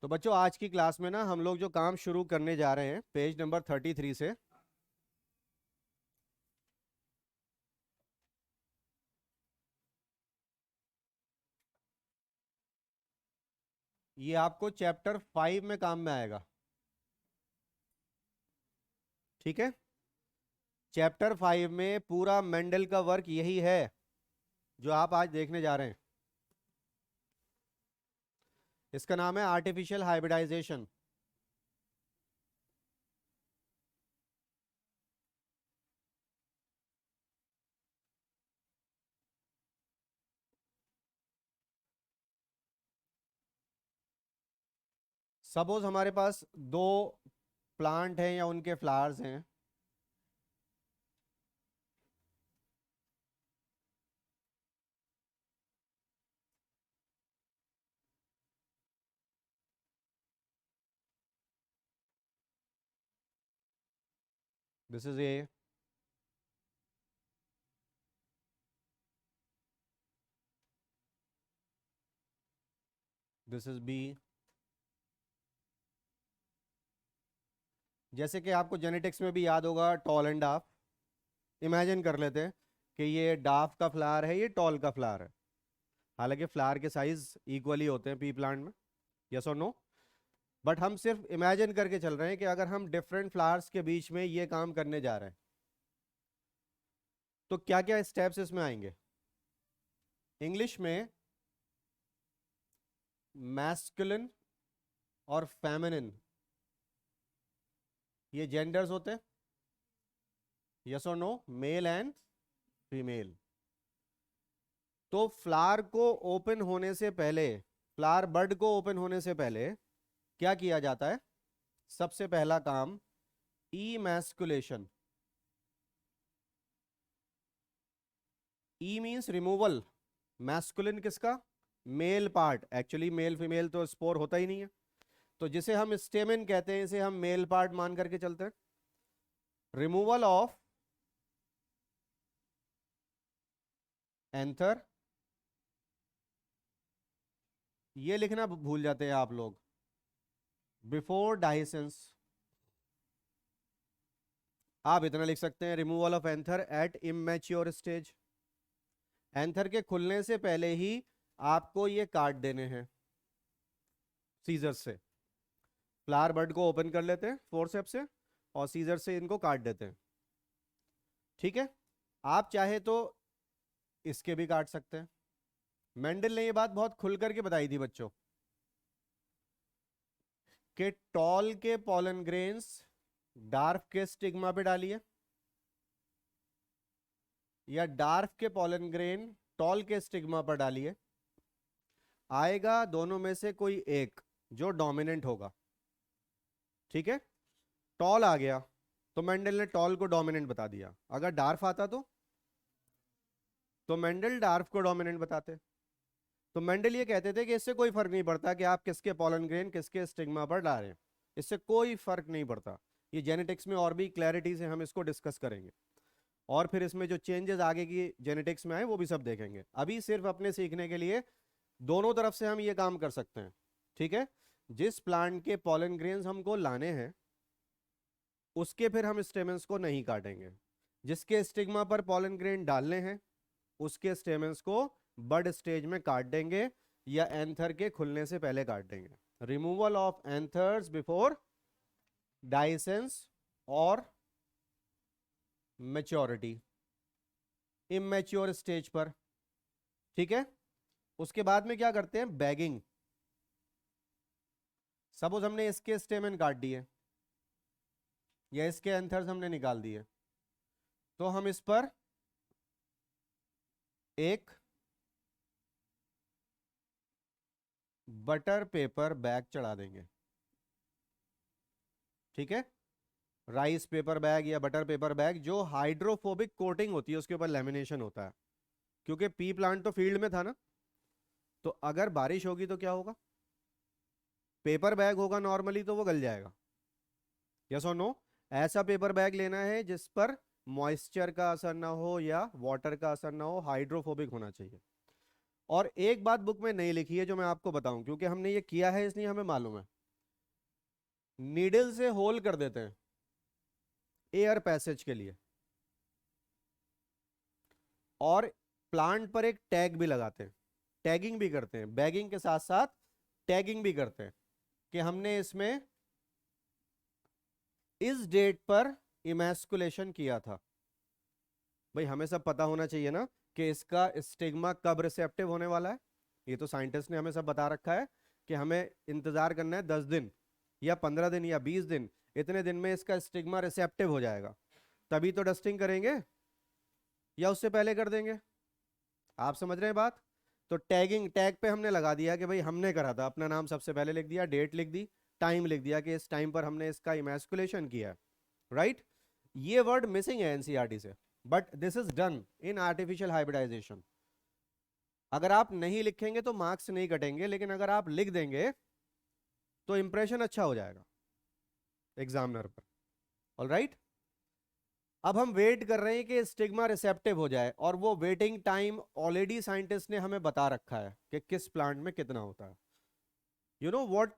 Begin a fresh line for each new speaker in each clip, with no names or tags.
तो बच्चों आज की क्लास में ना हम लोग जो काम शुरू करने जा रहे हैं पेज नंबर 33 से। ये आपको चैप्टर 5 में काम में आएगा। ठीक है, चैप्टर 5 में पूरा मेंडल का वर्क यही है जो आप आज देखने जा रहे हैं। इसका नाम है आर्टिफिशियल हाइब्रिडाइजेशन। सपोज हमारे पास दो प्लांट हैं या उनके फ्लावर्स हैं। This is A, this is B. जैसे कि आपको जेनेटिक्स में भी याद होगा टॉल एंड डाफ। इमेजिन कर लेते हैं कि ये डाफ का फ्लावर है, ये टॉल का फ्लावर है। हालांकि फ्लावर के साइज इक्वली होते हैं पी प्लांट में। यस और नो? बट हम सिर्फ इमेजिन करके चल रहे हैं कि अगर हम डिफरेंट फ्लावर्स के बीच में ये काम करने जा रहे हैं तो क्या क्या स्टेप्स इसमें आएंगे। इंग्लिश में मैस्कुलिन और फेमिनिन ये जेंडर्स होते हैं। यस और नो? Male and female. तो फ्लावर को ओपन होने से पहले, फ्लावर बड को ओपन होने से पहले क्या किया जाता है? सबसे पहला काम इमैस्कुलेशन। ई मींस रिमूवल। मैस्कुलिन किसका? Male part. Actually male female तो स्पोर होता ही नहीं है, तो जिसे हम स्टेमेन कहते हैं इसे हम मेल पार्ट मान करके चलते हैं। रिमूवल ऑफ एंथर, ये लिखना भूल जाते हैं आप लोग। बिफोर डाइसेंस आप इतना लिख सकते हैं, removal of anther at immature stage. Anther के खुलने से पहले ही आपको ये काट देने हैं सीजर से। फ्लावर बड को ओपन कर लेते हैं फोरसेप से और सीजर से इनको काट देते हैं। ठीक है, आप चाहे तो इसके भी काट सकते हैं। मेंडल ने ये बात बहुत खुल करके बताई थी बच्चों कि टॉल के पॉलन ग्रेन्स डार्क के स्टिग्मा पे डालिए या डार्क के पॉलन ग्रेन टॉल के स्टिग्मा पर डालिए, आएगा दोनों में से कोई एक जो डोमिनेंट होगा। ठीक है, टॉल आ गया तो मेंडल ने टॉल को डोमिनेंट बता दिया। अगर डार्फ आता तो मेंडल डार्फ को डोमिनेंट बताते। तो मेंडल ये कहते थे कि इससे कोई फर्क नहीं पड़ता कि आप किसके पॉलन ग्रेन किसके स्टिग्मा पर डाल रहे हैं, इससे कोई फर्क नहीं पड़ता। ये जेनेटिक्स में और भी क्लैरिटी से हम इसको डिस्कस करेंगे और फिर इसमें जो चेंजेस आगे की जेनेटिक्स में आए वो भी सब देखेंगे। अभी सिर्फ अपने सीखने के लिए दोनों तरफ से हम ये काम कर सकते हैं। ठीक है, जिस प्लांट के पॉलन ग्रेन्स हमको लाने हैं उसके फिर हम स्टेमेंस को नहीं काटेंगे, जिसके स्टिग्मा पर पॉलन ग्रेन डालने हैं उसके स्टेमेंस को बड स्टेज में काट देंगे या एंथर के खुलने से पहले काट देंगे। रिमूवल ऑफ एंथर्स बिफोर डाइसेंस और मेच्योरिटी, इमेच्योर स्टेज पर। ठीक है, उसके बाद में क्या करते हैं? बैगिंग। सपोज हमने इसके स्टेमन काट दिए या इसके एंथर्स हमने निकाल दिए, तो हम इस पर एक बटर पेपर बैग चढ़ा देंगे। ठीक है, राइस पेपर बैग या बटर पेपर बैग जो हाइड्रोफोबिक कोटिंग होती है उसके ऊपर लेमिनेशन होता है। क्योंकि पी प्लांट तो फील्ड में था ना, तो अगर बारिश होगी तो क्या होगा? पेपर बैग होगा नॉर्मली तो वो गल जाएगा। यस और नो? ऐसा पेपर बैग लेना है जिस पर मॉइस्चर का असर ना हो या वाटर का असर ना हो, हाइड्रोफोबिक होना चाहिए। और एक बात बुक में नहीं लिखी है जो मैं आपको बताऊं, क्योंकि हमने ये किया है इसलिए हमें मालूम है। नीडल से होल कर देते हैं एयर पैसेज के लिए, और प्लांट पर एक टैग भी लगाते हैं, टैगिंग भी करते हैं, बैगिंग के साथ साथ टैगिंग भी करते हैं कि हमने इसमें इस डेट पर इमैस्कुलेशन किया था। भाई हमें सब पता होना चाहिए ना कि इसका स्टिग्मा कब रिसेप्टिव होने वाला है। ये तो साइंटिस्ट ने हमें सब बता रखा है कि हमें इंतजार करना है 10 दिन या 15 दिन या 20 दिन, इतने दिन में इसका स्टिग्मा रिसेप्टिव हो जाएगा, तभी तो डस्टिंग करेंगे, या उससे पहले कर देंगे। आप समझ रहे हैं बात? तो टैगिंग, टैग पे हमने लगा दिया कि भाई हमने करा था, अपना नाम सबसे पहले लिख दिया, डेट लिख दी, टाइम लिख दिया कि इस टाइम पर हमने इसका इमैस्कुलेशन किया, राइट। ये वर्ड मिसिंग है एनसीईआरटी से, but this is done in artificial hybridisation. अगर आप नहीं लिखेंगे तो मार्क्स नहीं कटेंगे, लेकिन अगर आप लिख देंगे तो इंप्रेशन अच्छा हो जाएगा एग्जामिनर पर। ऑलराइट, अब हम वेट कर रहे हैं कि स्टिग्मा रिसेप्टिव हो जाए, और वो वेटिंग टाइम ऑलरेडी साइंटिस्ट ने हमें बता रखा है कि किस प्लांट में कितना होता है। You know what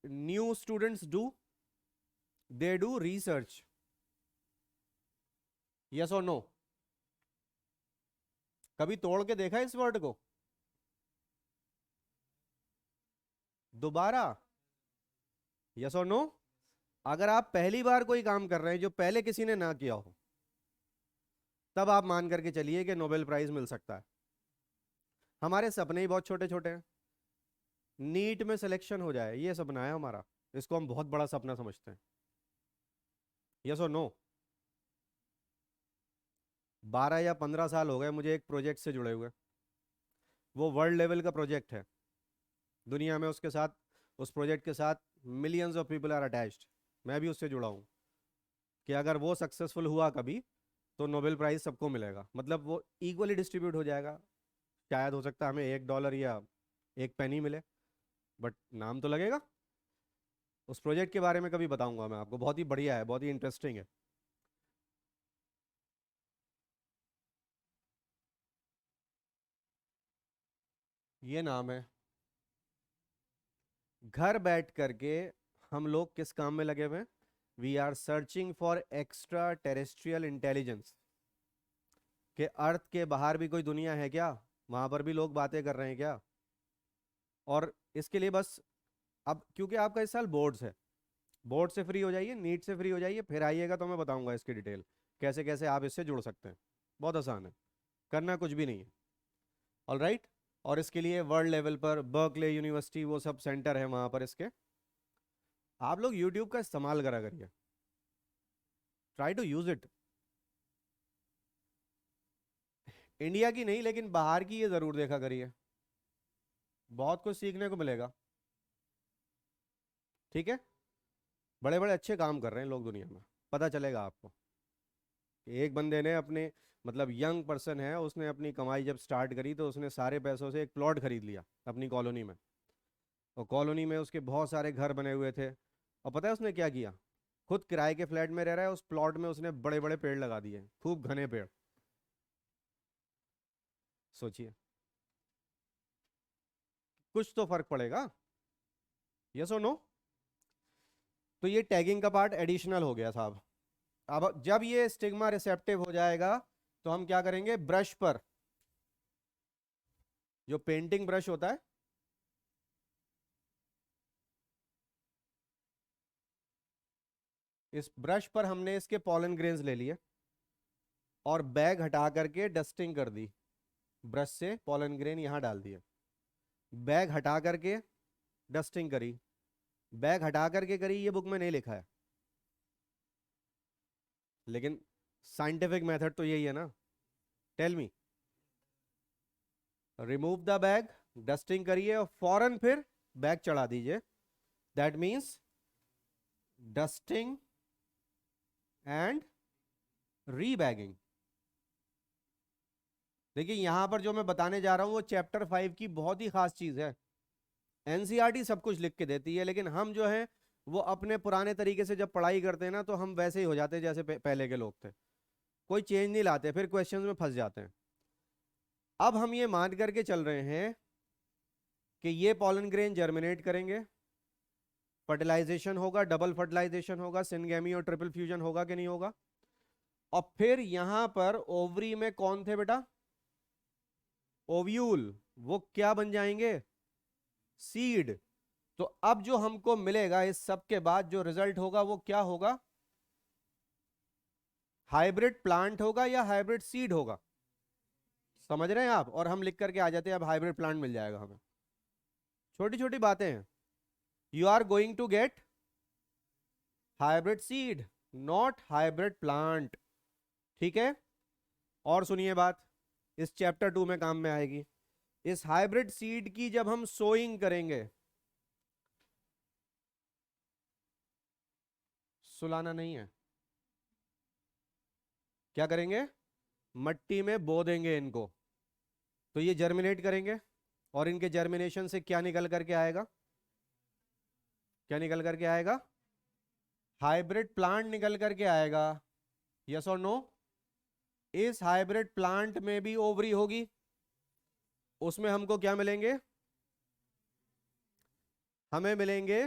new students do? They do research. Yes और नो? कभी तोड़ के देखा इस वर्ड को दोबारा? यस और नो? अगर आप पहली बार कोई काम कर रहे हैं जो पहले किसी ने ना किया हो, तब आप मान करके चलिए कि नोबेल प्राइज मिल सकता है। हमारे सपने ही बहुत छोटे छोटे हैं। नीट में सिलेक्शन हो जाए, ये सपना है हमारा, इसको हम बहुत बड़ा सपना समझते हैं। यस और नो? 12 या 15 साल हो गए मुझे एक प्रोजेक्ट से जुड़े हुए। वो वर्ल्ड लेवल का प्रोजेक्ट है, दुनिया में उसके साथ, उस प्रोजेक्ट के साथ millions of people are attached. मैं भी उससे जुड़ा हूँ कि अगर वो सक्सेसफुल हुआ कभी तो नोबेल प्राइज सबको मिलेगा, मतलब वो इक्वली डिस्ट्रीब्यूट हो जाएगा। शायद हो सकता है हमें $1 या एक पेनी मिले, बट नाम तो लगेगा। उस प्रोजेक्ट के बारे में कभी बताऊंगा मैं आपको, बहुत ही बढ़िया है, बहुत ही इंटरेस्टिंग है। ये नाम है। घर बैठ करके हम लोग किस काम में लगे हुए हैं? We are searching for extra terrestrial intelligence, कि अर्थ के बाहर भी कोई दुनिया है क्या, वहां पर भी लोग बातें कर रहे हैं क्या। और इसके लिए बस, अब क्योंकि आपका इस साल बोर्ड्स है, बोर्ड से फ्री हो जाइए, नीट से फ्री हो जाइए, फिर आइएगा तो मैं बताऊंगा इसकी डिटेल, कैसे कैसे आप इससे जुड़ सकते हैं। बहुत आसान है, करना कुछ भी नहीं है। All right. और इसके लिए वर्ल्ड लेवल पर बर्कले यूनिवर्सिटी वो सब सेंटर है वहां पर इसके। आप लोग यूट्यूब का इस्तेमाल करा करिए, try to use it. India की नहीं लेकिन बाहर की ये जरूर देखा करिए, बहुत कुछ सीखने को मिलेगा। ठीक है, बड़े बड़े अच्छे काम कर रहे हैं लोग दुनिया में, पता चलेगा आपको। एक बंदे ने अपने, मतलब यंग पर्सन है, उसने अपनी कमाई जब स्टार्ट करी तो उसने सारे पैसों से एक प्लॉट खरीद लिया अपनी कॉलोनी में, और कॉलोनी में उसके बहुत सारे घर बने हुए थे। और पता है उसने क्या किया? खुद किराए के फ्लैट में रह रहा है, उस प्लॉट में उसने बड़े बड़े पेड़ लगा दिए, खूब घने पेड़। सोचिए, कुछ तो फर्क पड़ेगा। यस और नो? तो ये टैगिंग का पार्ट एडिशनल हो गया साहब। अब जब ये स्टिग्मा रिसेप्टिव हो जाएगा तो हम क्या करेंगे, ब्रश पर, जो पेंटिंग ब्रश होता है, इस ब्रश पर हमने इसके पॉलन ग्रेन्स ले लिए और बैग हटा करके डस्टिंग कर दी, ब्रश से पॉलन ग्रेन यहां डाल दिए, बैग हटा करके डस्टिंग करी, बैग हटा करके करी, ये बुक में नहीं लिखा है, लेकिन साइंटिफिक मेथड तो यही है ना। Tell me. Remove the bag, dusting करिए और फौरन फिर बैग चढ़ा दीजिए। That means dusting and rebagging. देखिए यहां पर जो मैं बताने जा रहा हूं वो चैप्टर 5 की बहुत ही खास चीज है। एनसीईआरटी सब कुछ लिख के देती है, लेकिन हम जो है वो अपने पुराने तरीके से जब पढ़ाई करते हैं ना तो हम वैसे ही हो जाते हैं जैसे पहले के लोग थे, कोई चेंज नहीं लाते, फिर क्वेश्चंस में फंस जाते हैं। अब हम ये मान करके चल रहे हैं कि ये पॉलन ग्रेन जर्मिनेट करेंगे, फर्टिलाइजेशन होगा, डबल फर्टिलाइजेशन होगा, सिनगेमी और ट्रिपल फ्यूजन होगा कि नहीं होगा। और फिर यहां पर ओवरी में कौन थे बेटा? ओव्यूल। वो क्या बन जाएंगे? सीड। तो अब जो हमको मिलेगा इस सब के बाद जो रिजल्ट होगा वो क्या होगा? हाइब्रिड प्लांट होगा या हाइब्रिड सीड होगा? समझ रहे हैं आप? और हम लिख करके आ जाते हैं अब हाइब्रिड प्लांट मिल जाएगा हमें। छोटी छोटी बातें हैं। You are going to get hybrid seed, not hybrid plant. ठीक है। और सुनिए बात, इस चैप्टर 2 में काम में आएगी। इस हाइब्रिड सीड की जब हम सोइंग करेंगे, सुलाना नहीं है, क्या करेंगे? मट्टी में बो देंगे इनको, तो ये जर्मिनेट करेंगे। और इनके जर्मिनेशन से क्या निकल करके आएगा? क्या निकल करके आएगा? हाइब्रिड प्लांट निकल करके आएगा। यस और नो? इस हाइब्रिड प्लांट में भी ओवरी होगी। उसमें हमको क्या मिलेंगे? हमें मिलेंगे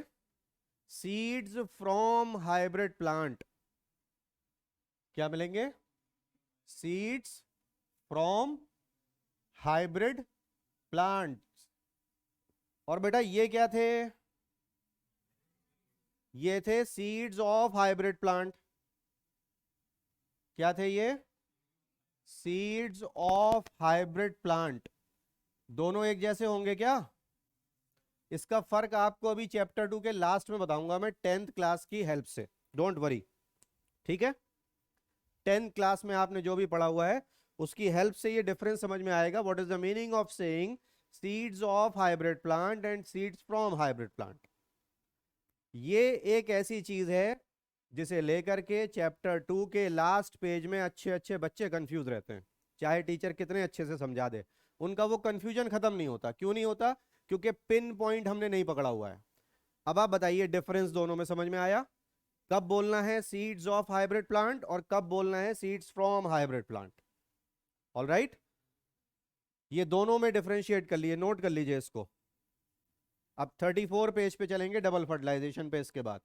सीड्स फ्रॉम हाइब्रिड प्लांट। क्या मिलेंगे? Seeds from hybrid plant. और बेटा ये क्या थे? ये थे सीड्स ऑफ हाइब्रिड प्लांट। क्या थे ये? Seeds of hybrid plant. दोनों एक जैसे होंगे क्या? इसका फर्क आपको अभी चैप्टर 2 के लास्ट में बताऊंगा मैं 10th क्लास की हेल्प से। Don't worry. ठीक है। 10th क्लास में आपने जो भी पढ़ा हुआ है उसकी हेल्प से ये डिफरेंस समझ में आएगा। What is the meaning of saying seeds of hybrid plant and seeds from hybrid plant. ये एक ऐसी चीज है जिसे लेकर के चैप्टर 2 के लास्ट पेज में अच्छे अच्छे बच्चे कंफ्यूज रहते हैं, चाहे टीचर कितने अच्छे से समझा दे, उनका वो कंफ्यूजन खत्म नहीं होता। क्यों नहीं होता? क्योंकि पिन पॉइंट हमने नहीं पकड़ा हुआ है। अब आप बताइए डिफरेंस दोनों में समझ में आया? कब बोलना है सीड्स ऑफ हाइब्रिड प्लांट और कब बोलना है seeds from hybrid plant. All right, ये दोनों में डिफरेंशिएट कर लिए, नोट कर लीजिए इसको। अब 34 पेज पे चलेंगे डबल फर्टिलाइजेशन पे इसके बाद।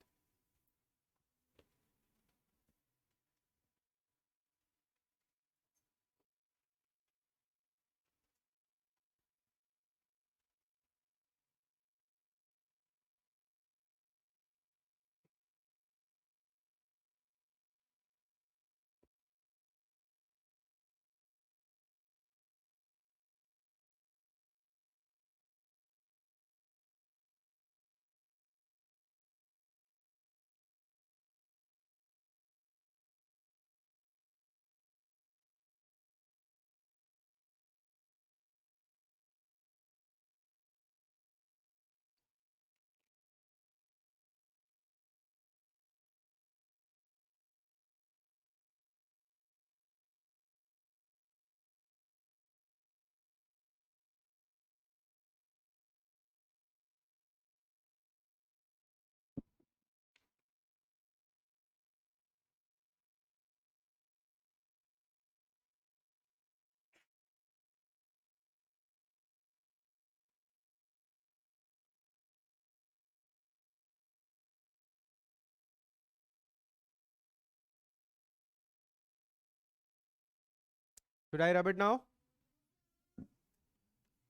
Should I rub it now?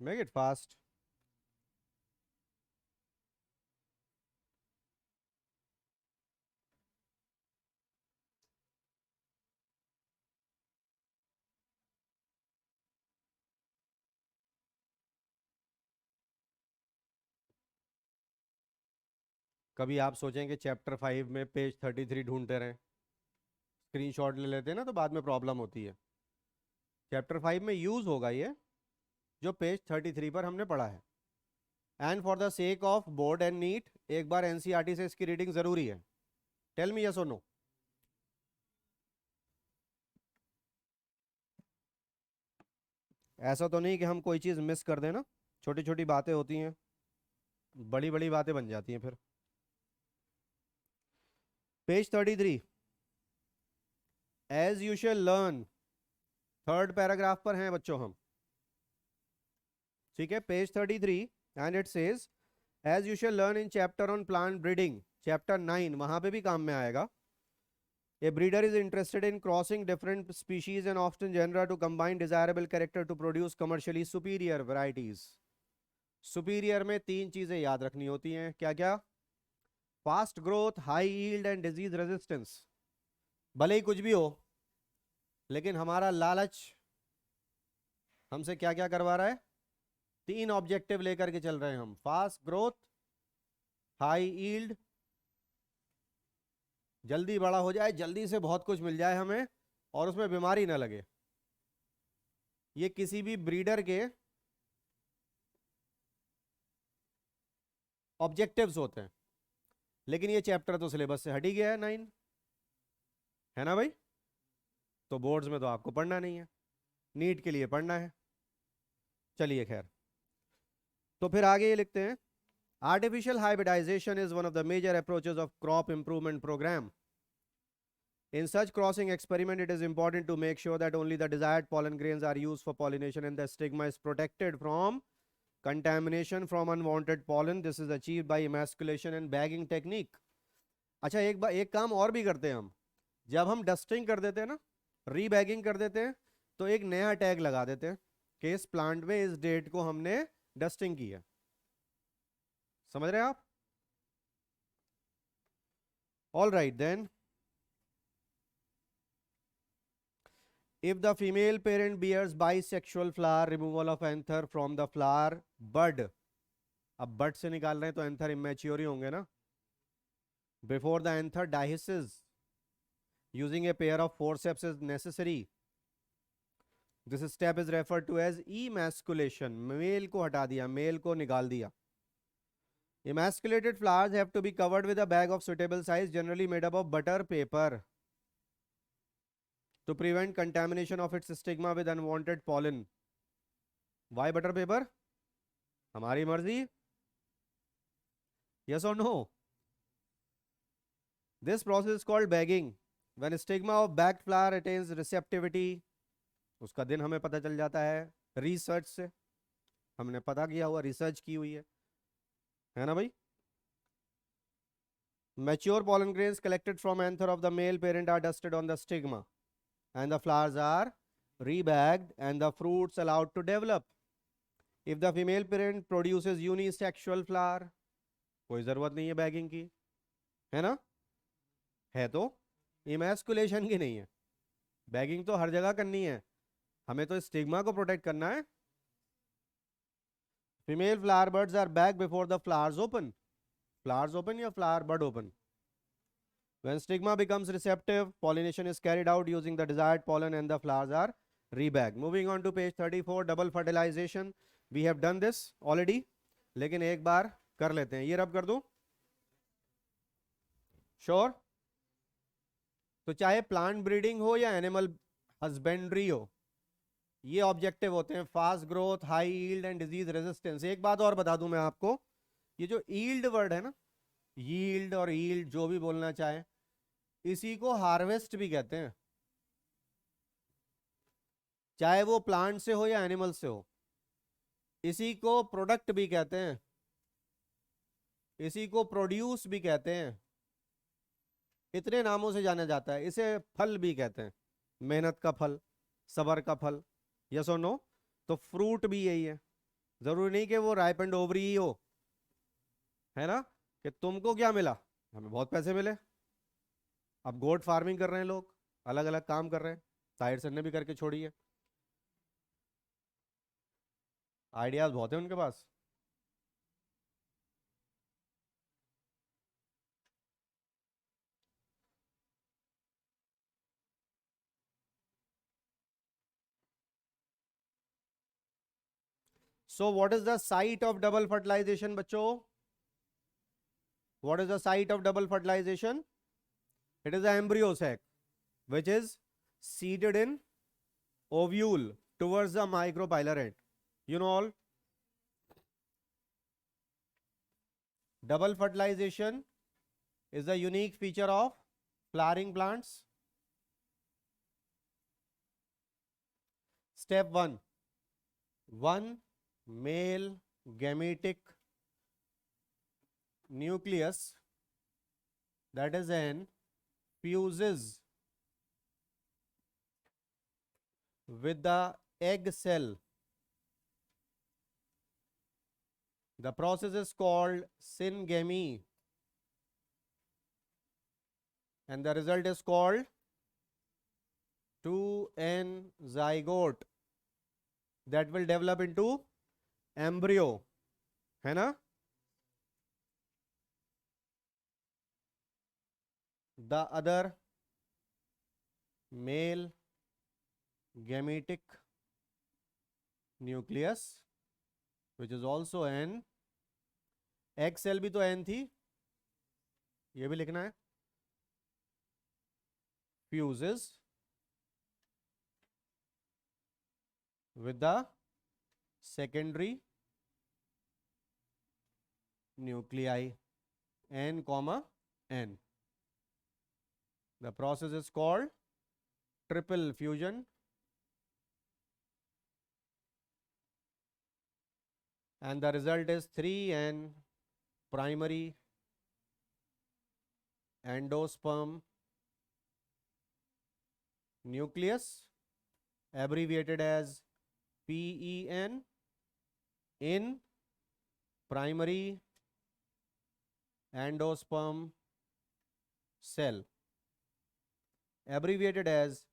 Make it fast. कभी आप सोचें कि चैप्टर 5 में पेज 33 ढूंढते रहें, स्क्रीनशॉट ले लेते हैं ना तो बाद में प्रॉब्लम होती है। चैप्टर 5 में यूज होगा ये जो पेज 33 पर हमने पढ़ा है। And for the sake of board and NEET एक बार एनसीईआरटी से इसकी रीडिंग जरूरी है। टेल मी यस और नो। ऐसा तो नहीं कि हम कोई चीज मिस कर दें ना, छोटी छोटी बातें होती हैं, बड़ी बड़ी बातें बन जाती हैं फिर। Page 33, as you shall learn, third paragraph पर हैं बच्चों हम। ठीक है, page 33 and it says as you shall learn in chapter on plant breeding, chapter 9 वहां पे भी काम में आएगा. A breeder is interested in crossing different species and often genera to combine desirable character to produce commercially superior varieties. Superior में तीन चीजें याद रखनी होती हैं, क्या क्या? Fast growth, high yield and disease resistance. भले ही कुछ भी हो, लेकिन हमारा लालच हमसे क्या क्या करवा रहा है? तीन ऑब्जेक्टिव लेकर के चल रहे हैं हम. फास्ट ग्रोथ, हाई यील्ड, जल्दी बड़ा हो जाए, जल्दी से बहुत कुछ मिल जाए हमें और उसमें बीमारी ना लगे. ये किसी भी ब्रीडर के ऑब्जेक्टिव्स होते हैं. लेकिन ये चैप्टर तो सिलेबस से हट ही गया है 9, है ना भाई? तो बोर्ड्स में तो आपको पढ़ना नहीं है, नीट के लिए पढ़ना है. चलिए खैर, तो फिर आगे ये लिखते हैं, artificial hybridisation is one of the major approaches of crop improvement programme. In such crossing experiment, it is important to make sure that only the desired pollen grains are used for pollination and the stigma is protected from contamination from unwanted pollen. This is achieved by emasculation and bagging technique. अच्छा, एक काम और भी करते हैं हम. जब हम डस्टिंग कर देते हैं ना, रीबैगिंग कर देते हैं, तो एक नया टैग लगा देते हैं कि इस प्लांट में इस डेट को हमने डस्टिंग की है. समझ रहे हैं आप? All right then. If the female parent bears bisexual flower, removal of anther from the flower bud. अब bud से निकाल रहे हैं तो anther immature ही होंगे ना. Before the anther dihisces, using a pair of forceps is necessary. This step is referred to as emasculation. Male को हटा दिया, male को निकाल दिया. Emasculated flowers have to be covered with a bag of suitable size, generally made up of butter paper, to prevent contamination of its stigma with unwanted pollen. Why butter paper? हमारी मर्जी. Yes or no? This process is called bagging. When stigma of bagged flower attains receptivity, उसका दिन हमें पता चल जाता है research से. हमने पता किया हुआ, रिसर्च की हुई है ना भाई? Mature pollen grains collected from anther of the male parent are dusted on the stigma, and the flowers are rebagged and the fruits allowed to develop. If the female parent produces unisexual flower, कोई जरूरत नहीं है bagging की, है ना? है तो emasculation की नहीं है. बैगिंग तो हर जगह करनी है, हमें तो स्टिग्मा को प्रोटेक्ट करना है. Female flower buds are bagged before the flowers open. Flowers open या flower bud open? When stigma becomes receptive, pollination is carried out using the desired pollen and the flowers are rebagged. Moving on to page 34, double fertilization. We have done this already, लेकिन एक बार कर लेते हैं. ये रब कर दूं? Sure? तो चाहे प्लांट ब्रीडिंग हो या एनिमल हस्बेंड्री हो, ये ऑब्जेक्टिव होते हैं. Fast growth, high yield and disease resistance. एक बात और बता दूं मैं आपको, ये जो यील्ड वर्ड है ना, यील्ड और यील्ड जो भी बोलना चाहे, इसी को हार्वेस्ट भी कहते हैं. चाहे वो प्लांट से हो या एनिमल से हो, इसी को प्रोडक्ट भी कहते हैं, इसी को प्रोड्यूस भी कहते हैं. इतने नामों से जाना जाता है. इसे फल भी कहते हैं, मेहनत का फल, सबर का फल. यस और नो? तो फ्रूट भी यही है. जरूरी नहीं कि वो राइप एंड ओवरी ही हो, है ना? कि तुमको क्या मिला, हमें बहुत पैसे मिले. अब गोट फार्मिंग कर रहे हैं लोग, अलग अलग काम कर रहे हैं. ताहिर सर ने भी करके छोड़ी है. आइडियाज बहुत है उनके पास. So what is the site of double fertilization बच्चों? What is the site of double fertilization? It is the embryo sac which is seeded in ovule towards the micropylorate. You know all. Double fertilization is the unique feature of flowering plants. Step 1. One male gametic nucleus, that is N, fuses with the egg cell. The process is called syngamy, and the result is called 2N zygote that will develop into embryo, है ना? The other male gametic nucleus, which is also N, egg cell भी तो N थी, ये भी लिखना है, fuses with the secondary nuclei N comma N. The process is called triple fusion, and the result is 3N primary endosperm nucleus, abbreviated as PEN, in primary endosperm cell, abbreviated as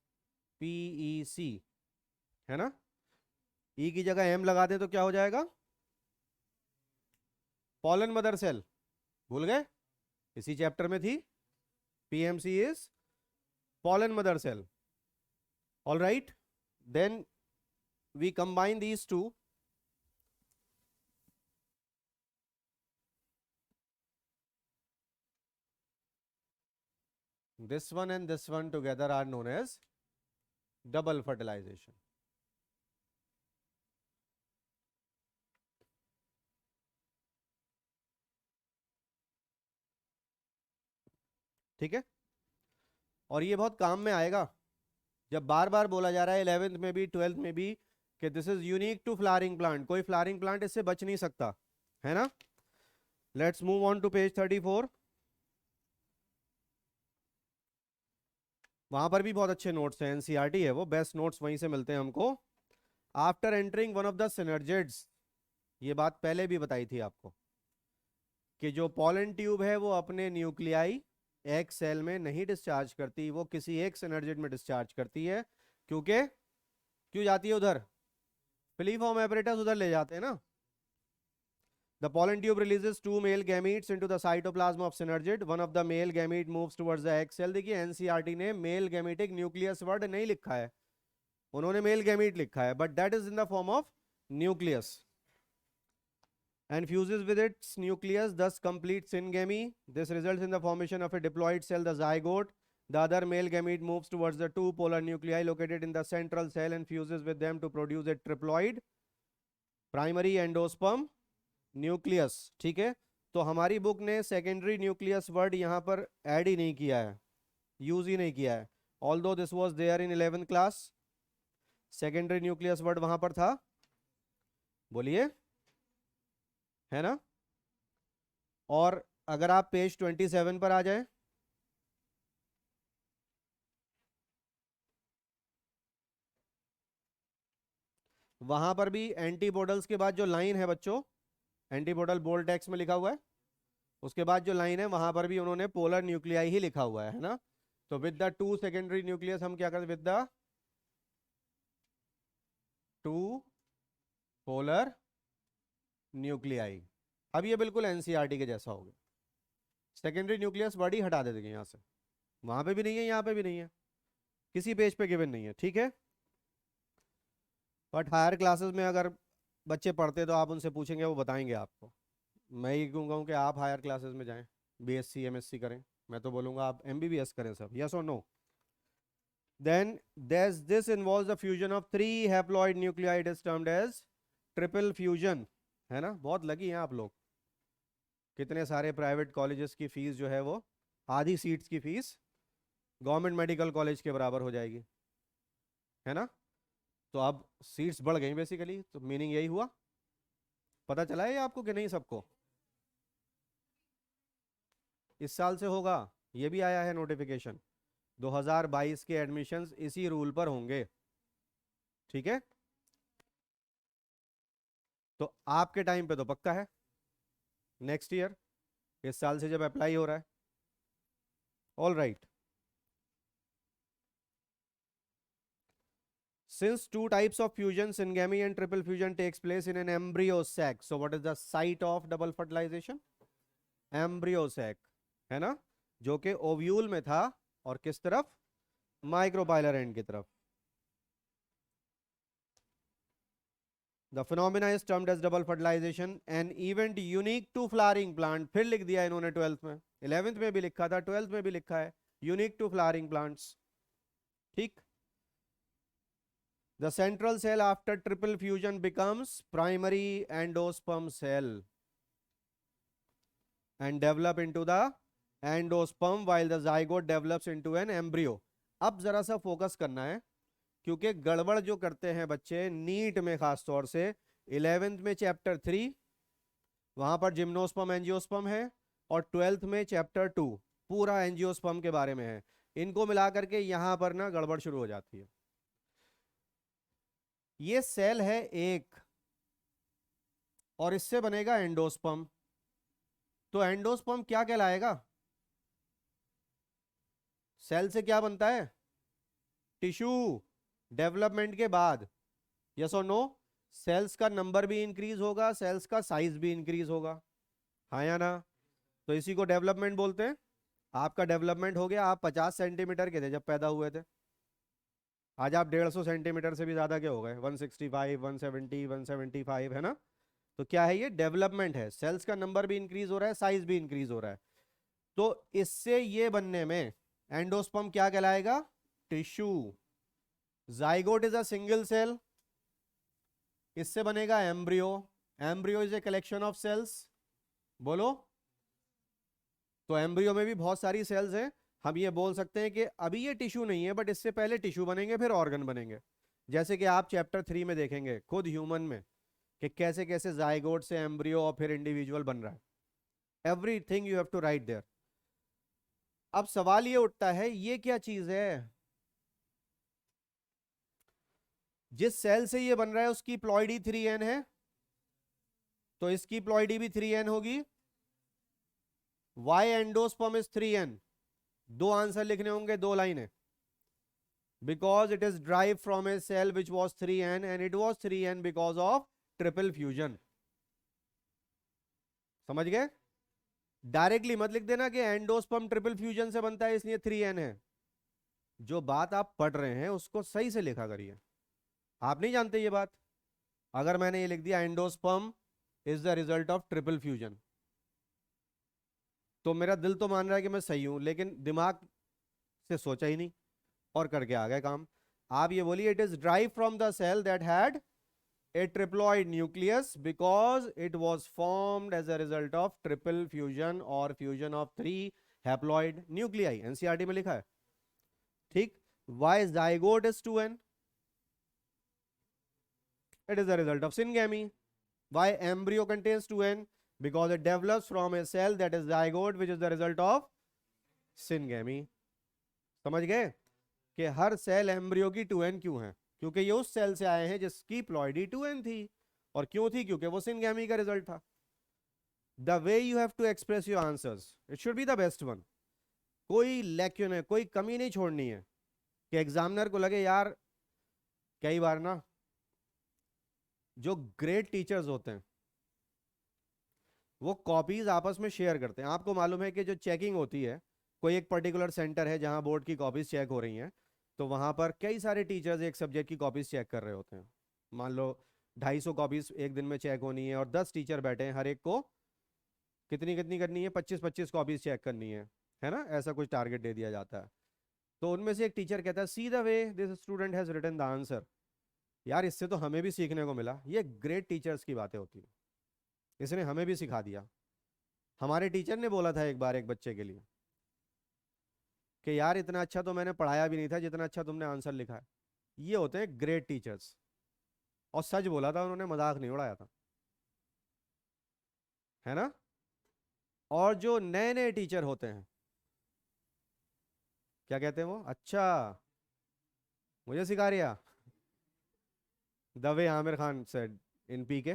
PEC, है ना? E की जगह M लगा दे तो क्या हो जाएगा? Pollen mother cell, भूल गए? इसी चैप्टर में थी. PMC is pollen mother cell. All right, then we combine these two. This one and this one together are known as double fertilization. ठीक है, और ये बहुत काम में आएगा जब बार बार बोला जा रहा है 11th में भी 12th में भी कि this is unique to flowering plant. कोई फ्लावरिंग प्लांट इससे बच नहीं सकता, है ना? Let's move on to page 34. वहां पर भी बहुत अच्छे नोट्स हैं, एनसीईआरटी है वो, बेस्ट नोट्स वहीं से मिलते हैं हमको. After entering one of the synergids, ये बात पहले भी बताई थी आपको कि जो पॉलन ट्यूब है वो अपने न्यूक्लियाई एक सेल में नहीं डिस्चार्ज करती, वो किसी एक सिनर्जिड में डिस्चार्ज करती है. क्योंकि क्यों जाती है उधर? फिलीफॉर्म एपरेटस उधर ले जाते हैं ना. The pollen tube releases two male gametes into the cytoplasm of synergid. One of the male gamete moves towards the egg cell. देखिए एनसीईआरटी ने मेल गैमेटिक न्यूक्लियस वर्ड नहीं लिखा है, उन्होंने मेल गैमेट लिखा है, but that is in the form of nucleus. And fuses with its nucleus, thus completes syngamy. This results in the formation of a diploid cell, the zygote. The other male gamete moves towards the two polar nuclei located in the central cell and fuses with them to produce a triploid primary endosperm nucleus. ठीक है, तो हमारी book ने secondary nucleus word यहाँ पर add ही नहीं किया है, यूज ही नहीं किया है. Although this was there in 11th class, secondary nucleus word वहां पर था, बोलिए, है ना? और अगर आप पेज 27 पर आ जाए, वहां पर भी एंटीबोडल्स के बाद जो लाइन है बच्चों, एंटीबोडल बोल्ड टेक्स्ट में लिखा हुआ है, उसके बाद जो लाइन है वहां पर भी उन्होंने पोलर न्यूक्लियाई ही लिखा हुआ है ना? तो with the two secondary nucleus हम क्या करते, with the two polar nuclei. अब ये बिल्कुल एनसीईआरटी के जैसा हो गया. सेकेंडरी न्यूक्लियस वर्ड ही हटा देते यहाँ से, वहां पे भी नहीं है, यहाँ पे भी नहीं है, किसी पेज पे गिवन नहीं है. ठीक है, बट हायर क्लासेस में अगर बच्चे पढ़ते तो आप उनसे पूछेंगे, वो बताएंगे आपको. मैं ये कहूँगा कि आप हायर क्लासेस में जाएं, बीएससी एमएससी करें, मैं तो बोलूँगा आप एमबीबीएस करें सब. यस और no? Then this involves the fusion of 3 haploid nuclei. It is termed as triple fusion, है ना? बहुत लगी हैं आप लोग, कितने सारे प्राइवेट कॉलेजेस की फीस जो है वो आधी सीट्स की फीस गवर्नमेंट मेडिकल कॉलेज के बराबर हो जाएगी, है ना? तो अब सीट्स बढ़ गई बेसिकली, तो मीनिंग यही हुआ पता चला है ये आपको कि नहीं सबको? इस साल से होगा, ये भी आया है नोटिफिकेशन। 2022 के एडमिशन्स इसी रूल पर होंगे, ठीक है? तो आपके टाइम पे तो पक्का है, नेक्स्ट ईयर, इस साल से जब अप्लाई हो रहा है। All right. Since two types of fusion, syngamy and triple fusion, takes place in an embryo sac, so what is the site of double fertilization? Embryo sac, है ना, जो कि ओव्यूल में था, और किस तरफ? माइक्रोबाइलर एंड की तरफ। The phenomena is termed as double fertilization, an event unique to flowering plant। फिर लिख दिया इन्होंने 12th में, 11th में भी लिखा था, 12th में भी लिखा है, यूनिक टू फ्लावरिंग प्लांट्स, ठीक। The central cell after triple fusion becomes primary endosperm cell and develop into the endosperm while the zygote develops into an embryo। अब जरा सा फोकस करना है, क्योंकि गड़बड़ जो करते हैं बच्चे नीट में, खास तौर से 11th में चैप्टर 3, वहां पर जिम्नोस्पर्म एंजियोस्पर्म है, और 12th में चैप्टर 2 पूरा एंजियोस्पर्म के बारे में है। इनको मिला करके यहां पर ना गड़बड़ शुरू हो जाती है। ये सेल है एक, और इससे बनेगा एंडोस्पर्म। तो एंडोस्पर्म क्या कहलाएगा? सेल से क्या बनता है? टिश्यू। डेवलपमेंट के बाद, यस और नो, सेल्स का नंबर भी इंक्रीज होगा, सेल्स का साइज भी इंक्रीज होगा, हाँ या ना? तो इसी को डेवलपमेंट बोलते हैं। आपका डेवलपमेंट हो गया, आप 50 सेंटीमीटर के थे जब पैदा हुए थे, आज आप 150 सेंटीमीटर से भी ज्यादा के हो गए, 165, 170, 175, है ना? तो क्या है ये? डेवलपमेंट है, सेल्स का नंबर भी इंक्रीज हो रहा है, साइज भी इंक्रीज हो रहा है। तो इससे ये बनने में एंडोस्पर्म क्या कहलाएगा? Tissue. Zygote is a single cell, इससे बनेगा embryo. Embryo is a collection of cells, बोलो। तो एम्ब्रियो में भी बहुत सारी सेल्स हैं। हम ये बोल सकते हैं कि अभी ये टिश्यू नहीं है, बट इससे पहले टिश्यू बनेंगे, फिर ऑर्गन बनेंगे। जैसे कि आप चैप्टर 3 में देखेंगे खुद ह्यूमन में कि कैसे कैसे जाइगोट से एम्ब्रियो और फिर इंडिविजुअल बन रहा है। Everything you have to write there. अब सवाल ये उठता है, ये क्या चीज है? जिस सेल से ये बन रहा है उसकी प्लॉइडी 3n है, तो इसकी प्लॉइडी भी 3n होगी। Why endosperm is 3n? दो आंसर लिखने होंगे, दो लाइनें। Because it is drive from a cell which was 3n and it was 3n because of triple fusion. समझ गए? डायरेक्टली मत लिख देना कि एंडोस्पर्म ट्रिपल फ्यूजन से बनता है इसलिए 3n है। जो बात आप पढ़ रहे हैं उसको सही से लिखा करिए। आप नहीं जानते ये बात? अगर मैंने ये लिख दिया endosperm is the result of triple fusion, तो मेरा दिल तो मान रहा है कि मैं सही हूं, लेकिन दिमाग से सोचा ही नहीं और करके आ गए काम। आप ये बोलिए, it is drive from the cell that had a triploid nucleus because it was formed as a result of triple fusion or fusion of 3 haploid nuclei। NCERT में लिखा है, ठीक। why zygote is 2n? it is a result of syngamy। why embryo contains 2n? because it develops from a cell that is zygote which is the result of syngamy। समझ गए कि हर cell embryo की 2n क्यों है? क्योंकि ये उस cell से आए हैं जिसकी प्लॉइडी 2n थी। और क्यों थी? क्योंकि वो सिनगैमी का रिजल्ट था। The way you have to express your answers, it should be the best one. कोई लैक्यून है, कोई कमी नहीं छोड़नी है कि एग्जामिनर को लगे यार, कई बार ना जो ग्रेट टीचर्स होते हैं वो कॉपीज आपस में शेयर करते हैं। आपको मालूम है कि जो चेकिंग होती है, कोई एक पर्टिकुलर सेंटर है जहां बोर्ड की कॉपीज चेक हो रही हैं, तो वहां पर कई सारे टीचर्स एक सब्जेक्ट की कॉपीज चेक कर रहे होते हैं। मान लो 250 कॉपीज एक दिन में चेक होनी है, और 10 टीचर बैठे हैं, हर एक को कितनी कितनी करनी है? 25-25 कॉपीज चेक करनी है ना? ऐसा कुछ टारगेट दे दिया जाता है। तो उनमें से एक टीचर कहता है, see the way this student has written the answer. यार इससे तो हमें भी सीखने को मिला। ये ग्रेट टीचर्स की बातें होती है, इसने हमें भी सिखा दिया। हमारे टीचर ने बोला था एक बार एक बच्चे के लिए कि यार इतना अच्छा तो मैंने पढ़ाया भी नहीं था जितना अच्छा तुमने आंसर लिखा है। ये होते हैं ग्रेट टीचर्स। और सच बोला था उन्होंने, मजाक नहीं उड़ाया था। है ना। और जो नए नए टीचर होते हैं, क्या कहते हैं वो, अच्छा मुझे सिखा रिया, the way Aamir Khan said in PK.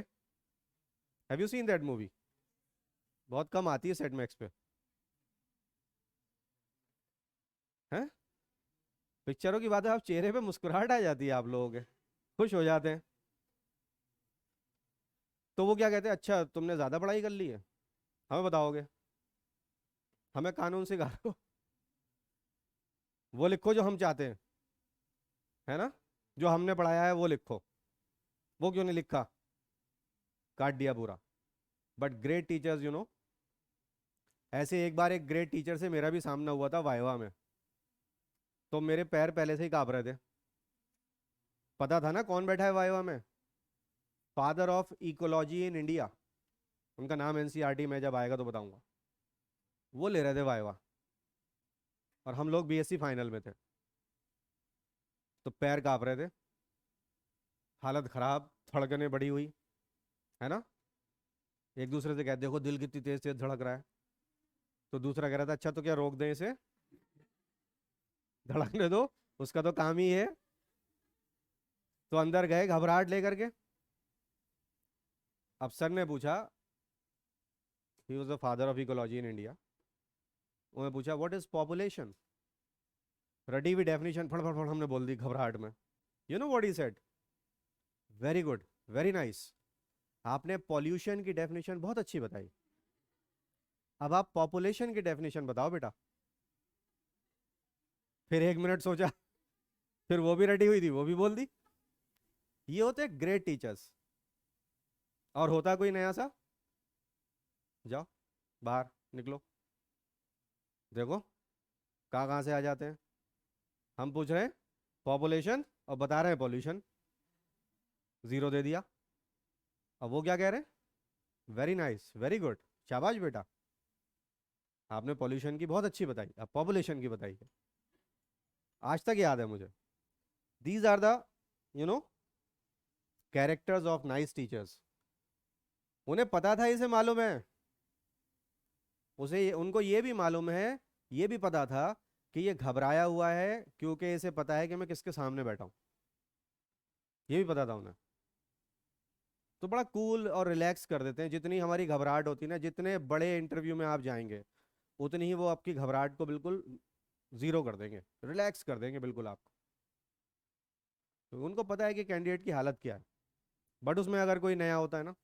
Have you seen that movie? बहुत कम आती है सेट मैक्स पे। हैं? पिक्चरों की बात है, आप चेहरे पे मुस्कुराहट आ जाती है आप लोगों के, खुश हो जाते हैं। तो वो क्या कहते हैं, अच्छा तुमने ज्यादा पढ़ाई कर ली है, हमें बताओगे, हमें कानून सिखा रहे हो, वो लिखो जो हम चाहते हैं, है ना, जो हमने पढ़ाया है वो लिखो। वो क्यों नहीं लिखा, काट दिया पूरा। बट ग्रेट टीचर्स ऐसे एक बार एक ग्रेट टीचर से मेरा भी सामना हुआ था वाइवा में। तो मेरे पैर पहले से ही कांप रहे थे। पता था ना कौन बैठा है वाइवा में, father of ecology in India, उनका नाम एनसीईआरटी में जब आएगा तो बताऊंगा। वो ले रहे थे वाइवा, और हम लोग बीएससी फाइनल में थे। तो पैर कांप रहे थे, हालत खराब, धड़कने बढ़ी हुई, है ना। एक दूसरे से कहते देखो दिल कितनी तेज तेज धड़क रहा है। तो दूसरा कह रहा था अच्छा तो क्या रोक दें इसे, धड़कने दो, उसका तो काम ही है। तो अंदर गए घबराहट लेकर के। अफसर ने पूछा, he was the father of ecology in India, उन्होंने पूछा व्हाट इज पॉपुलेशन। रटी हुई डेफिनेशन फड़ फड़ फड़ हमने बोल दी घबराहट में। You know what he said, very good, very nice, आपने पॉल्यूशन की डेफिनेशन बहुत अच्छी बताई, अब आप पॉपुलेशन की डेफिनेशन बताओ बेटा। फिर 1 मिनट सोचा, फिर वो भी रटी हुई थी, वो भी बोल दी। ये होते ग्रेट टीचर्स। और होता कोई नया सा, जाओ बाहर निकलो, देखो कहाँ कहाँ से आ जाते हैं। हम पूछ रहे हैं पॉपुलेशन और बता रहे हैं पॉल्यूशन, जीरो दे दिया। अब वो क्या कह रहे हैं, वेरी नाइस, वेरी गुड, शाबाश बेटा, आपने पॉल्यूशन की बहुत अच्छी बताई, अब पॉपुलेशन की बताइए। आज तक याद है मुझे। These are the you know characters of nice teachers. उन्हें पता था, इसे मालूम है, उनको ये भी मालूम है, ये भी पता था कि ये घबराया हुआ है क्योंकि इसे पता है कि मैं किसके सामने बैठा हूं। ये भी पता था उन्हें। तो बड़ा कूल और रिलैक्स कर देते हैं। जितनी हमारी घबराहट होती है ना, जितने बड़े इंटरव्यू में आप जाएंगे, उतनी ही वो आपकी घबराहट को बिल्कुल जीरो कर देंगे, रिलैक्स कर देंगे बिल्कुल आपको। तो उनको पता है कि कैंडिडेट की हालत क्या है। बट उसमें अगर कोई नया होता है ना,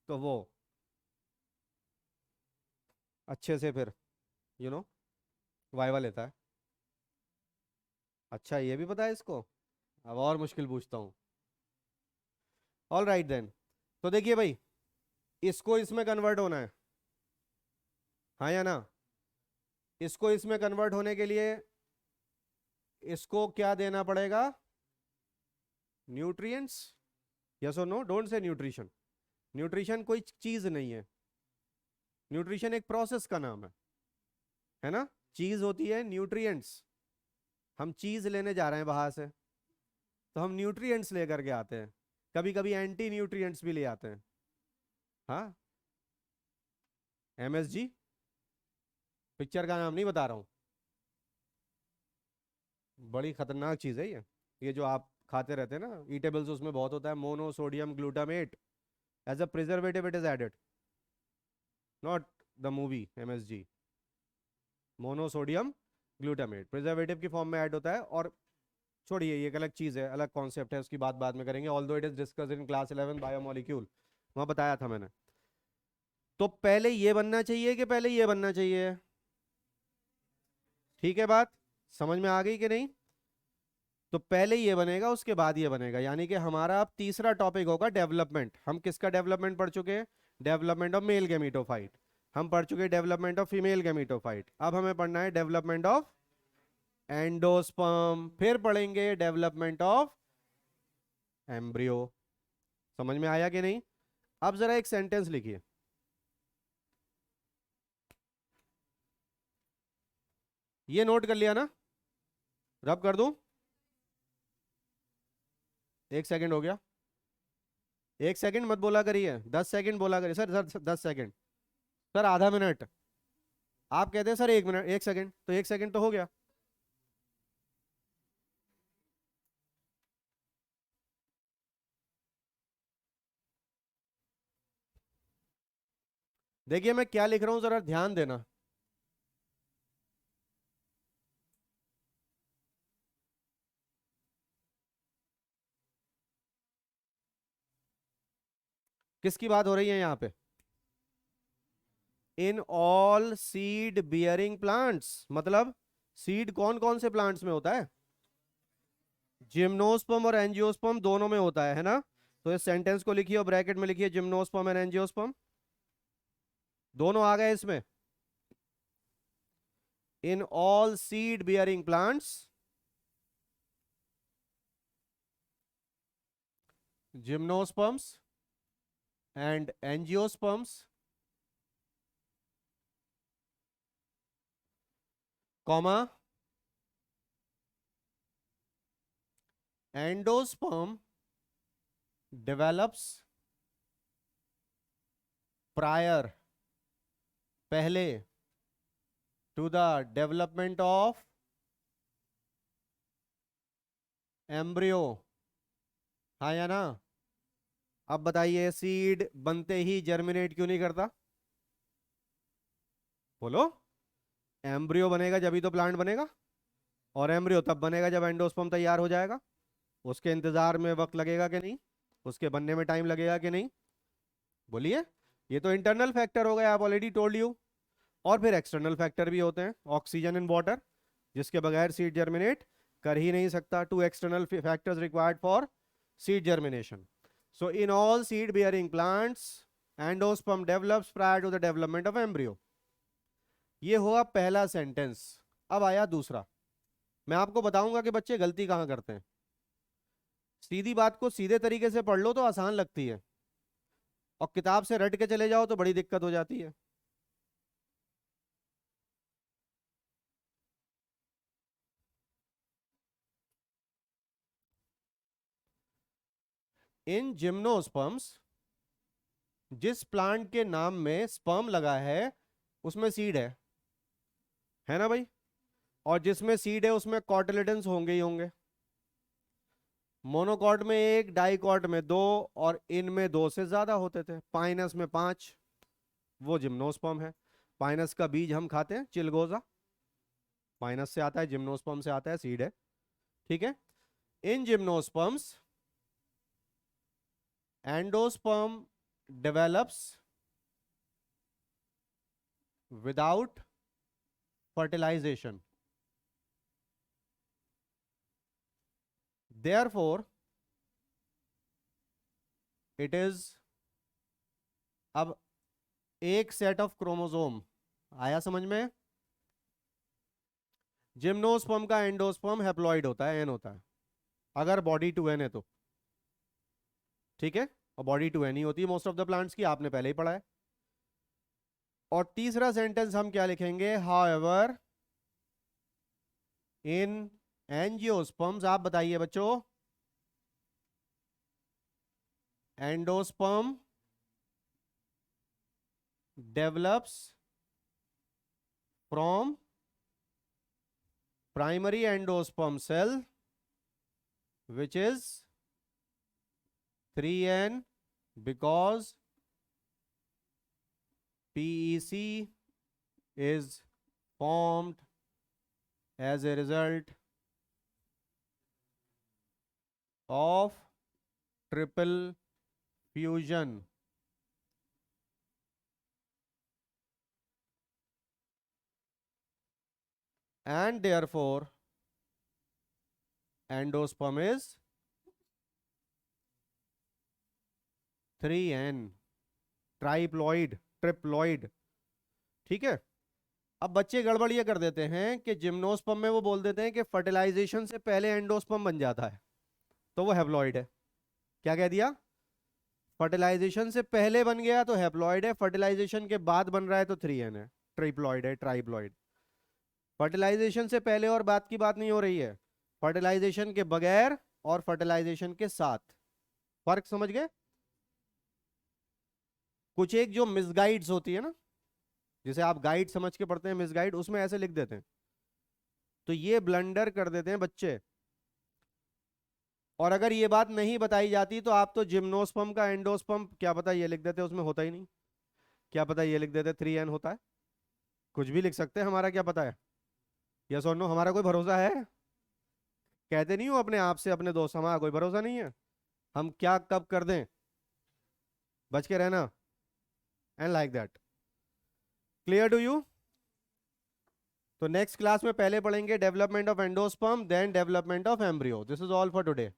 तो वो अच्छे से फिर यू नो वाइवा लेता है। अच्छा ये भी पता है इसको, अब और मुश्किल पूछता हूँ। All right then. तो देखिए भाई, इसको इसमें कन्वर्ट होना है, हाँ या ना। इसको इसमें कन्वर्ट होने के लिए इसको क्या देना पड़ेगा, न्यूट्रिएंट्स, यस और no, don't say nutrition. Nutrition कोई चीज नहीं है, न्यूट्रिशन एक प्रोसेस का नाम है ना। चीज होती है न्यूट्रिएंट्स। हम चीज लेने जा रहे हैं बाहर से, तो हम न्यूट्रिएंट्स लेकर के आते हैं, कभी कभी एंटी न्यूट्रिएंट्स भी ले आते हैं। हाँ, एमएसजी, पिक्चर का नाम नहीं बता रहा हूँ, बड़ी खतरनाक चीज है ये जो आप खाते रहते हैं ना ईटेबल्स, उसमें बहुत होता है monosodium glutamate, as a preservative it is added, not the movie MSG. Monosodium glutamate preservative की फॉर्म में ऐड होता है। और छोड़िए, ये एक अलग चीज है, अलग कॉन्सेप्ट है, उसकी बात बाद में करेंगे, although it is discussed in class 11 biomolecule, वहां बताया था मैंने। तो पहले ये बनना चाहिए कि पहले ये बनना चाहिए, ठीक है बात समझ में आ गई कि नहीं। तो पहले ये बनेगा उसके बाद ये बनेगा, यानी कि हमारा अब तीसरा टॉपिक होगा डेवलपमेंट। हम किसका डेवलपमेंट पढ़ चुके हैं, डेवलपमेंट ऑफ मेल गैमीटोफाइट। हम पढ़ चुके हैं डेवलपमेंट ऑफ फीमेल गैमीटोफाइट। अब हमें पढ़ना है डेवलपमेंट ऑफ एंडोस्पर्म, फिर पढ़ेंगे डेवलपमेंट ऑफ एम्ब्रियो। समझ में आया कि नहीं। अब जरा एक सेंटेंस लिखिए, ये नोट कर लिया ना, रब कर दूं, 1 सेकंड हो गया, 1 सेकंड मत बोला करिए, 10 सेकंड बोला करिए सर, सर 10 सेकंड। सर आधा मिनट, आप कहते हैं सर 1 मिनट 1 सेकंड, तो 1 सेकंड तो हो गया। देखिए मैं क्या लिख रहा हूं, जरा ध्यान देना। किसकी बात हो रही है यहाँ पे? इन ऑल सीड बियरिंग प्लांट्स, मतलब सीड कौन कौन से प्लांट्स में होता है? जिम्नोस्पर्म और एंजियोस्पर्म दोनों में होता है ना? तो इस सेंटेंस को लिखिए और ब्रैकेट में लिखिए जिम्नोस्पर्म एंड एंजियोस्पर्म, दोनों आ गए इसमें। इन all seed bearing plants, gymnosperms and angiosperms, comma endosperm develops prior, पहले, to the development of embryo। हाँ या ना? अब बताइए सीड बनते ही जर्मिनेट क्यों नहीं करता? बोलो। एम्ब्रियो बनेगा जब ही तो प्लांट बनेगा, और एम्ब्रियो तब बनेगा जब एंडोस्पर्म तैयार हो जाएगा। उसके इंतजार में वक्त लगेगा कि नहीं? उसके बनने में टाइम लगेगा कि नहीं? बोलिए। ये तो इंटरनल फैक्टर हो गया, आप ऑलरेडी टोल्ड यू। और फिर एक्सटर्नल फैक्टर भी होते हैं, ऑक्सीजन इन वाटर, जिसके बगैर सीड जर्मिनेट कर ही नहीं सकता। 2 external factors required for seed germination. So in all seed bearing plants endosperm develops prior to the development of embryo. ये हुआ पहला सेंटेंस। अब आया दूसरा। मैं आपको बताऊंगा कि बच्चे गलती कहां करते हैं। सीधी बात को सीधे तरीके से पढ़ लो तो आसान लगती है, और किताब से रट के चले जाओ तो बड़ी दिक्कत हो जाती है। इन जिम्नोस्पर्म्स, जिस प्लांट के नाम में स्पर्म लगा है उसमें सीड है ना भाई? और जिसमें सीड है उसमें कॉटिलिडन्स होंगे ही होंगे। मोनोकॉट में 1, डाइकॉट में 2, और इनमें 2 से ज्यादा होते थे। पाइनस में 5, वो जिम्नोस्पर्म है। पाइनस का बीज हम खाते हैं, चिलगोजा, पाइनस से आता है, जिम्नोस्पर्म से आता है, सीड है। ठीक है। In gymnosperms endosperm develops without fertilisation, therefore it is, अब एक सेट ऑफ क्रोमोसोम आया समझ में? जिम्नोस्पर्म का एंडोस्पर्म हैप्लॉइड होता है, एन होता है, अगर बॉडी 2n है तो। ठीक है। और बॉडी 2n ही होती है मोस्ट ऑफ द प्लांट्स की, आपने पहले ही पढ़ा है। और तीसरा सेंटेंस हम क्या लिखेंगे? हाउएवर इन एंजियोस्पर्म्स, आप बताइए बच्चों। Endosperm develops from primary endosperm cell which is 3n because PEC is formed as a result of triple fusion and therefore endosperm is 3n, triploid, triploid. ठीक है। अब बच्चे गड़बड़ ये कर देते हैं कि जिम्नोस्पर्म में वो बोल देते हैं कि फर्टिलाइजेशन से पहले एंडोस्पर्म बन जाता है, तो वो हैप्लॉइड है। क्या कह दिया? फर्टिलाइजेशन से पहले बन गया तो हैप्लॉइड है, फर्टिलाइजेशन के बाद बन रहा है तो 3n है, ट्रिप्लॉइड है, ट्राइप्लॉइड। फर्टिलाइजेशन से पहले और बाद की बात नहीं हो रही है, फर्टिलाइजेशन के बगैर और फर्टिलाइजेशन के साथ। फर्क समझ गए? कुछ एक जो मिसगाइड्स होती है ना, जिसे आप गाइड समझ के पढ़ते हैं, मिस गाइड, उसमें ऐसे लिख देते हैं। तो ये ब्लंडर कर देते हैं बच्चे। और अगर ये बात नहीं बताई जाती तो आप तो जिम्नोस्पर्म का एंडोस्पर्म क्या पता ये लिख देते, उसमें होता ही नहीं। क्या पता ये लिख देते 3n होता है। कुछ भी लिख सकते हैं, हमारा क्या पता है। यस और नो, हमारा कोई भरोसा है? कहते नहीं हो अपने आप से, अपने दोस्त, हमारा कोई भरोसा नहीं है, हम क्या कब कर दें। बच के रहना। And like that. Clear to you? तो नेक्स्ट क्लास में पहले पढ़ेंगे development of endosperm, then development of embryo. This is all for today.